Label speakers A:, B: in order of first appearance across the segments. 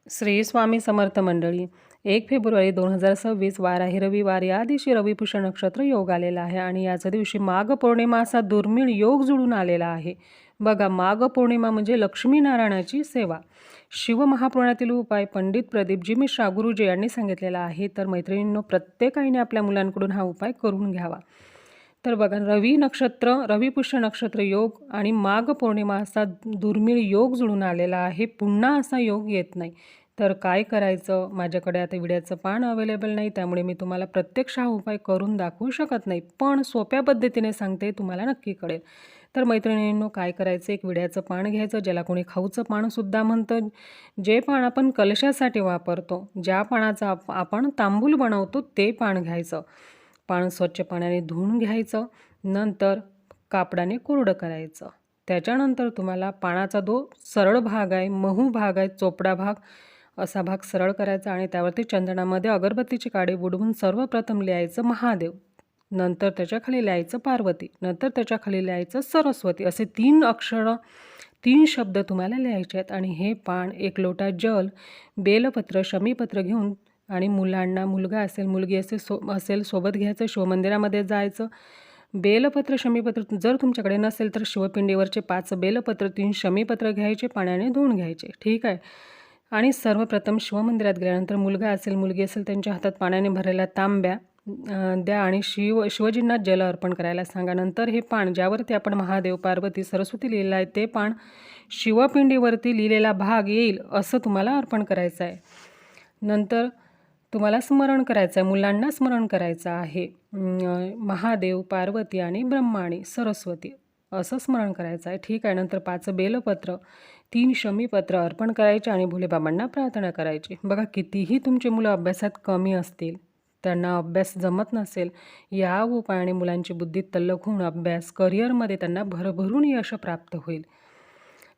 A: श्री स्वामी समर्थ मंडळी, 1 फेब्रुवारी 2026 वार आहे रविवार. या दिवशी रविपुष्य नक्षत्र योग आलेला आहे आणि याच दिवशी माघ पौर्णिमा असा दुर्मिळ योग जुळून आलेला आहे. बघा, माघ पौर्णिमा म्हणजे लक्ष्मीनारायणाची सेवा. शिवमहापुराणातील उपाय पंडित प्रदीपजी मिश्रा गुरुजी यांनी सांगितलेला आहे. तर मैत्रिणींनो, प्रत्येकाने आपल्या मुलांकडून हा उपाय करून घ्यावा. तर बघा, रविपुष्य नक्षत्र योग आणि माघ पौर्णिमा असा दुर्मिळ योग जुळून आलेला आहे. पुन्हा असा योग येत नाही. तर काय करायचं? माझ्याकडे आता विड्याचं पान अवेलेबल नाही, त्यामुळे मी तुम्हाला प्रत्यक्ष हा उपाय करून दाखवू शकत नाही, पण सोप्या पद्धतीने सांगते, तुम्हाला नक्की कळेल. तर मैत्रिणींनो, काय करायचं? एक विड्याचं पान घ्यायचं, ज्याला कोणी खाऊचं पानसुद्धा म्हणतं. जे पान आपण कलशासाठी वापरतो, ज्या पानाचा आपण तांबूल बनवतो, ते पान घ्यायचं. पान स्वच्छ पाण्याने धुवून घ्यायचं. नंतर कापडाने कोरडं करायचं. त्याच्यानंतर तुम्हाला पानाचा जो सरळ भाग आहे, महू भाग आहे, चोपडा भाग, असा भाग सरळ करायचा आणि त्यावरती चंदनामध्ये अगरबत्तीची काडी बुडवून सर्वप्रथम लिहायचं महादेव, नंतर त्याच्याखाली लिहायचं पार्वती, नंतर त्याच्याखाली लिहायचं सरस्वती. असे 3 अक्षरं, 3 शब्द तुम्हाला लिहायचे आहेत. आणि हे पान, 1 लोटा जल, बेलपत्र, शमीपत्र घेऊन आणि मुलांना, मुलगा असेल मुलगी असेल सोबत घ्यायचं. शिवमंदिरामध्ये जायचं. बेलपत्र, शमीपत्र जर तुमच्याकडे नसेल तर शिवपिंडीवरचे 5 बेलपत्र, 3 शमीपत्र घ्यायचे, पाण्याने धुवून घ्यायचे. ठीक आहे. आणि सर्वप्रथम शिवमंदिरात गेल्यानंतर मुलगा असेल मुलगी असेल त्यांच्या हातात पाण्याने भरलेला तांब्या द्या आणि शिवजींना जल अर्पण करायला सांगा. नंतर हे पान, ज्यावरती आपण महादेव, पार्वती, सरस्वती लिहिलेलं आहे, ते पान शिवपिंडीवरती लिहिलेला भाग येईल असं तुम्हाला अर्पण करायचं आहे. नंतर तुम्हाला स्मरण करायचं आहे, मुलांना स्मरण करायचं आहे, महादेव, पार्वती आणि ब्रह्मा आणि सरस्वती असं स्मरण करायचं आहे. ठीक आहे. नंतर 5 बेलपत्र, 3 शमीपत्र अर्पण करायचे आणि भोलेबाबांना प्रार्थना करायची. बघा, कितीही तुमचे मुलं अभ्यासात कमी असतील, त्यांना अभ्यास जमत नसेल, या उपायाने मुलांची बुद्धी तल्लख होऊन अभ्यास, करिअरमध्ये त्यांना भरभरून यश प्राप्त होईल.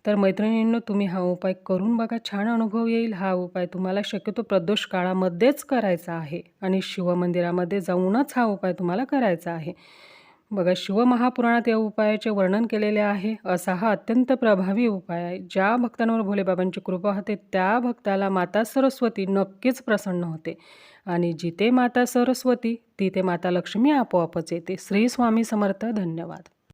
A: तर मैत्रिणींनो, तुम्ही हा उपाय करून बघा, छान अनुभव येईल. हा उपाय तुम्हाला शक्यतो प्रदोष काळामध्येच करायचा आहे आणि शिवमंदिरामध्ये जाऊनच हा उपाय तुम्हाला करायचा आहे. बघा, शिवमहापुराणात या उपायाचे वर्णन केलेले आहे. असा हा अत्यंत प्रभावी उपाय आहे. ज्या भक्तांवर भोलेबाबांची कृपा होते, त्या भक्ताला माता सरस्वती नक्कीच प्रसन्न होते आणि जिथे माता सरस्वती तिथे माता लक्ष्मी आपोआपच येते. श्री स्वामी समर्थ. धन्यवाद.